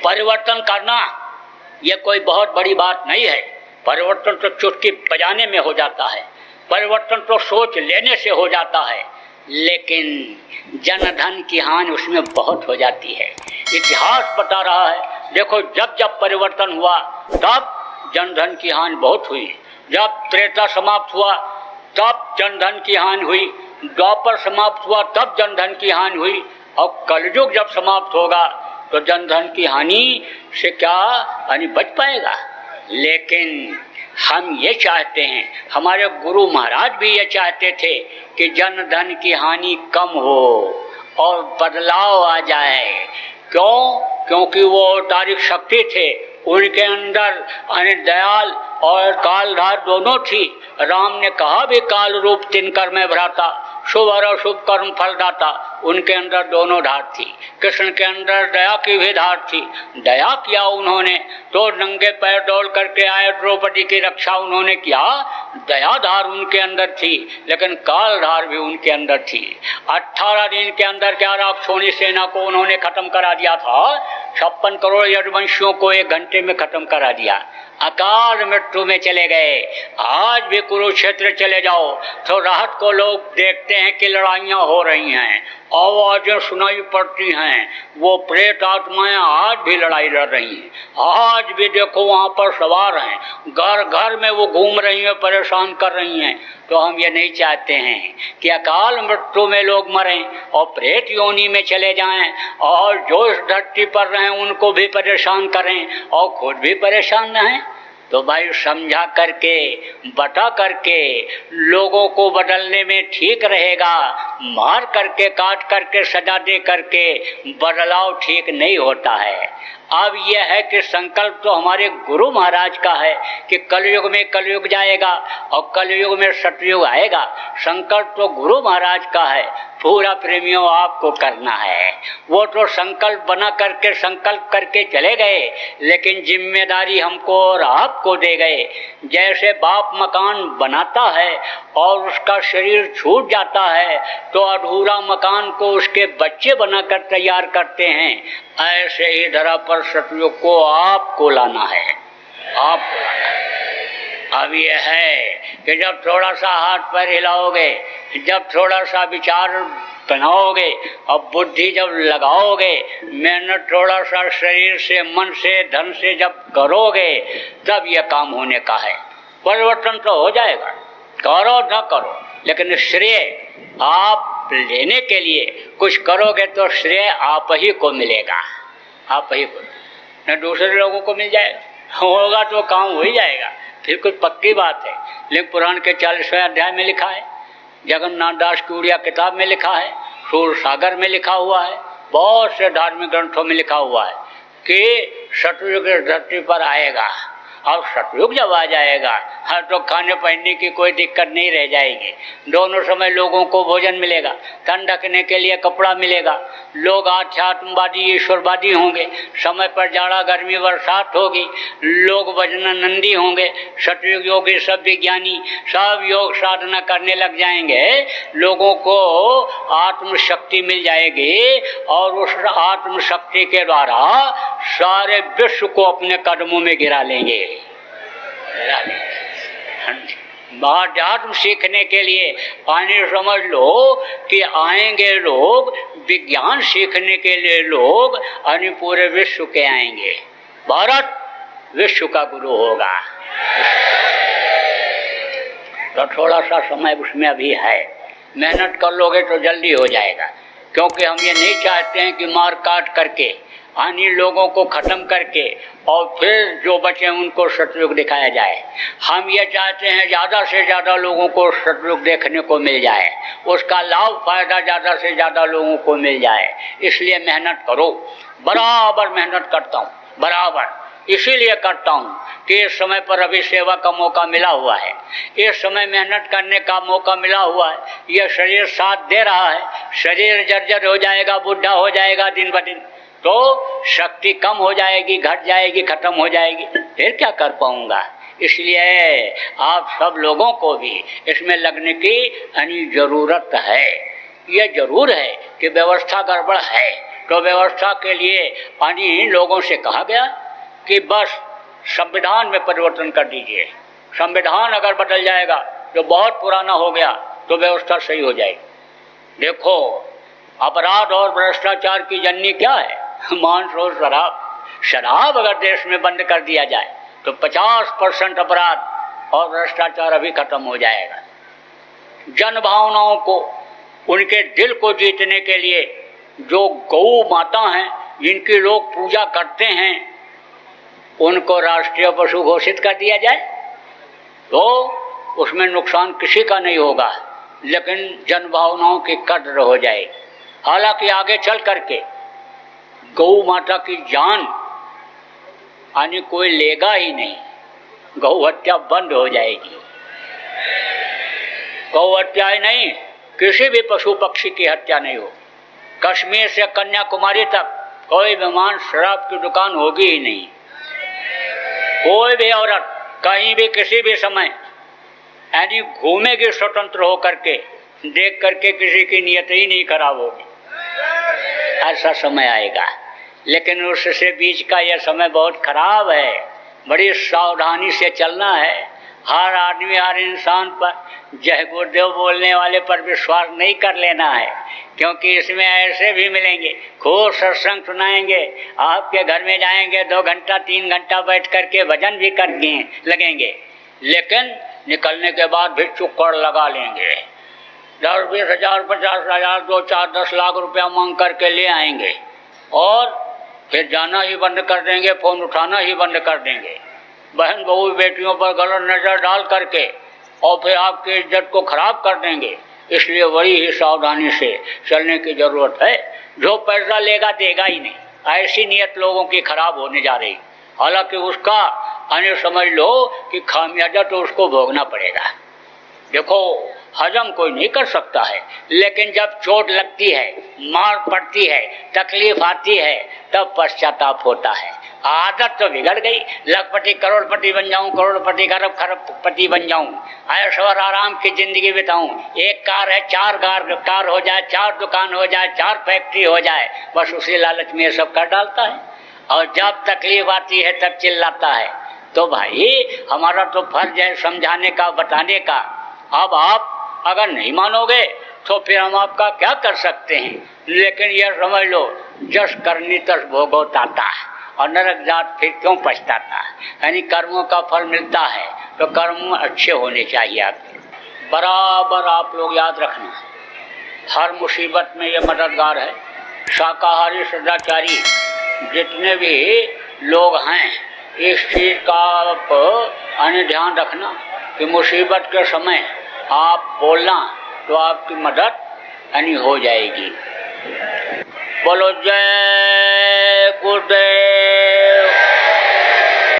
परिवर्तन करना ये कोई बहुत बड़ी बात नहीं है। परिवर्तन तो चुटकी बजाने में हो जाता है, परिवर्तन तो सोच लेने से हो जाता है, लेकिन जनधन की हानि उसमें बहुत हो जाती है। इतिहास बता रहा है, देखो जब जब परिवर्तन हुआ तब जनधन की हानि बहुत हुई। जब त्रेता समाप्त हुआ तब जनधन की हानि हुई, द्वापर समाप्त हुआ तब जनधन की हानि हुई, और कलयुग जब समाप्त होगा तो जनधन की हानि से क्या हानि बच पाएगा। लेकिन हम ये चाहते हैं, हमारे गुरु महाराज भी ये चाहते थे कि जनधन की हानि कम हो और बदलाव आ जाए। क्यों? क्योंकि वो तारिक शक्ति थे, उनके अंदर दयाल और कालधार दोनों थी। राम ने कहा भी काल रूप तिन कर में भ्राता, शुभ और अशुभ कर्म फलदाता, उनके अंदर दोनों धार थी। कृष्ण के अंदर दया की भी धार थी, दया किया उन्होंने तो नंगे पैर दौड़ करके आए, द्रौपदी की रक्षा उन्होंने किया, दया धार उनके अंदर थी, लेकिन काल धार भी उनके अंदर थी। 18 दिन के अंदर क्या राक्षसों सेना को उन्होंने खत्म करा दिया था, 56 करोड़ यदुवंशियों को 1 घंटे में खत्म करा दिया, अकाल मृत्यु में चले गए। आज भी कुरुक्षेत्र चले जाओ तो रात को लोग देखते हैं कि लड़ाइयाँ हो रही हैं, आवाजें सुनाई पड़ती हैं, वो प्रेत आत्माएं आज भी लड़ाई लड़ रही हैं। आज भी देखो वहाँ पर सवार हैं, घर घर में वो घूम रही हैं, परेशान कर रही हैं। तो हम ये नहीं चाहते हैं कि अकाल मृत्यु में लोग मरें और प्रेत योनि में चले जाएं, और जो इस धरती पर रहें उनको भी परेशान करें और खुद भी परेशान रहें। तो भाई समझा करके, बता करके लोगों को बदलने में ठीक रहेगा। मार करके, काट करके, सजा दे करके बदलाव ठीक नहीं होता है। अब यह है कि संकल्प तो हमारे गुरु महाराज का है कि कलयुग में कलयुग जाएगा और कलयुग में सतयुग आएगा। संकल्प तो गुरु महाराज का है, पूरा प्रेमियों आपको करना है। वो तो संकल्प बना करके, संकल्प करके चले गए, लेकिन जिम्मेदारी हमको और आपको दे गए। जैसे बाप मकान बनाता है और उसका शरीर छूट जाता है तो अधूरा मकान को उसके बच्चे बनाकर तैयार करते हैं, ऐसे ही धरा पर सतयुग को आपको लाना है, आपको लाना है। अब यह है कि जब थोड़ा सा हाथ पैर हिलाओगे, जब थोड़ा सा विचार बनाओगे और बुद्धि जब लगाओगे, मेहनत थोड़ा सा शरीर से, मन से, धन से जब करोगे, तब यह काम होने का है। परिवर्तन तो हो जाएगा, करो ना करो, लेकिन श्रेय आप लेने के लिए कुछ करोगे तो श्रेय आप ही को मिलेगा, आप ही को, न दूसरे लोगों को मिल जाएगा। होगा तो काम हो ही जाएगा, फिर कुछ पक्की बात है। लेकिन पुराण के 40वें अध्याय में लिखा है, जगन्नाथ दास की उड़िया किताब में लिखा है, सूर सागर में लिखा हुआ है, बहुत से धार्मिक ग्रंथों में लिखा हुआ है कि सतयुग इस धरती पर आएगा। अब सतयुग जब आ जाएगा, हाँ, तो खाने पहनने की कोई दिक्कत नहीं रह जाएगी। दोनों समय लोगों को भोजन मिलेगा, तन ढकने के लिए कपड़ा मिलेगा, लोग आध्यात्मवादी ईश्वरवादी होंगे, समय पर जाड़ा गर्मी बरसात होगी, लोग वजनानंदी होंगे, सतयुग योगी सब विज्ञानी सब योग साधना करने लग जाएंगे, लोगों को आत्मशक्ति मिल जाएगी और उस आत्मशक्ति के द्वारा सारे विश्व को अपने कदमों में गिरा लेंगे। अध्यात्म सीखने के लिए आने, समझ लो कि आएंगे लोग, विज्ञान सीखने के लिए लोग अन्य पूरे विश्व के आएंगे। भारत विश्व का गुरु होगा। तो थोड़ा सा समय उसमें अभी है, मेहनत कर लोगे तो जल्दी हो जाएगा। क्योंकि हम ये नहीं चाहते हैं कि मार काट करके अन्य लोगों को खत्म करके और फिर जो बचे उनको सतयुग दिखाया जाए। हम ये चाहते हैं ज़्यादा से ज़्यादा लोगों को सतयुग देखने को मिल जाए, उसका लाभ फायदा ज़्यादा से ज़्यादा लोगों को मिल जाए। इसलिए मेहनत करो, बराबर मेहनत करता हूँ, बराबर इसीलिए करता हूँ कि इस समय पर अभी सेवा का मौका मिला हुआ है, इस समय मेहनत करने का मौका मिला हुआ है। यह शरीर साथ दे रहा है, शरीर जर्जर हो जाएगा, बुढ़ा हो जाएगा दिन ब दिन, तो शक्ति कम हो जाएगी, घट जाएगी, खत्म हो जाएगी, फिर क्या कर पाऊंगा। इसलिए आप सब लोगों को भी इसमें लगने की ज़रूरत है। यह जरूर है कि व्यवस्था गड़बड़ है, तो व्यवस्था के लिए इन लोगों से कहा गया कि बस संविधान में परिवर्तन कर दीजिए। संविधान अगर बदल जाएगा जो बहुत पुराना हो गया तो व्यवस्था सही हो जाएगी। देखो, अपराध और भ्रष्टाचार की जननी क्या है? मांस और शराब। शराब अगर देश में बंद कर दिया जाए तो 50% अपराध और भ्रष्टाचार अभी खत्म हो जाएगा। जन भावनाओं को, उनके दिल को जीतने के लिए जो गौ माता हैं, जिनकी लोग पूजा करते हैं, उनको राष्ट्रीय पशु घोषित कर दिया जाए तो उसमें नुकसान किसी का नहीं होगा, लेकिन जन भावनाओं की कद्र हो जाएगी। हालांकि आगे चल करके गौ माता की जान यानी कोई लेगा ही नहीं, गौ हत्या बंद हो जाएगी। गौ हत्या ही नहीं, किसी भी पशु पक्षी की हत्या नहीं हो। कश्मीर से कन्याकुमारी तक कोई भी मांस शराब की दुकान होगी ही नहीं। कोई भी औरत कहीं भी किसी भी समय यानी घूमेगी स्वतंत्र हो करके, देख करके किसी की नीयत ही नहीं खराब होगी। ऐसा समय आएगा, लेकिन उससे बीच का यह समय बहुत खराब है। बड़ी सावधानी से चलना है। हर आदमी, हर इंसान पर जय गुरुदेव बोलने वाले पर विश्वास नहीं कर लेना है, क्योंकि इसमें ऐसे भी मिलेंगे, खूब सत्संग सुनाएंगे, आपके घर में जाएंगे, 2 घंटा 3 घंटा बैठ करके भजन भी करके लगेंगे, लेकिन निकलने के बाद भी चुक्कड़ लगा लेंगे। 10-20 हज़ार 50 हज़ार 2-4-10 लाख रुपया मांग करके ले आएंगे और फिर जाना ही बंद कर देंगे, फोन उठाना ही बंद कर देंगे, बहन बहू बेटियों पर गलत नजर डाल करके, और फिर आपकी इज्जत को खराब कर देंगे। इसलिए बड़ी ही सावधानी से चलने की जरूरत है। जो पैसा लेगा देगा ही नहीं, ऐसी नीयत लोगों की खराब होने जा रही। हालांकि उसका अन्य समझ लो कि खामियाजा तो उसको भोगना पड़ेगा। देखो, हजम कोई नहीं कर सकता है, लेकिन जब चोट लगती है, मार पड़ती है, तकलीफ आती है, तब पश्चाताप होता है। आदत तो बिगड़ गई, लखपति करोड़पति बन जाऊं, करोड़पति खरबपति बन जाऊं, ऐश और आराम की जिंदगी बिताऊं, एक कार है 4 कार हो जाए, 4 दुकान हो जाए, 4 फैक्ट्री हो जाए, बस उसी लालच में ये सब कर डालता है। और जब तकलीफ आती है तब चिल्लाता है। तो भाई, हमारा तो फर्ज है समझाने का, बताने का। अब आप अगर नहीं मानोगे तो फिर हम आपका क्या कर सकते हैं। लेकिन यह समझ लो, जस करनी तस भोगो ताता, और नरक जात फिर क्यों पछताता। यानी कर्मों का फल मिलता है तो कर्म अच्छे होने चाहिए। आपके बराबर आप लोग याद रखना, हर मुसीबत में ये मददगार है। शाकाहारी सदाचारी जितने भी लोग हैं, इस चीज का आप ध्यान रखना कि मुसीबत के समय आप बोलना तो आपकी मदद यानी हो जाएगी। बोलो जय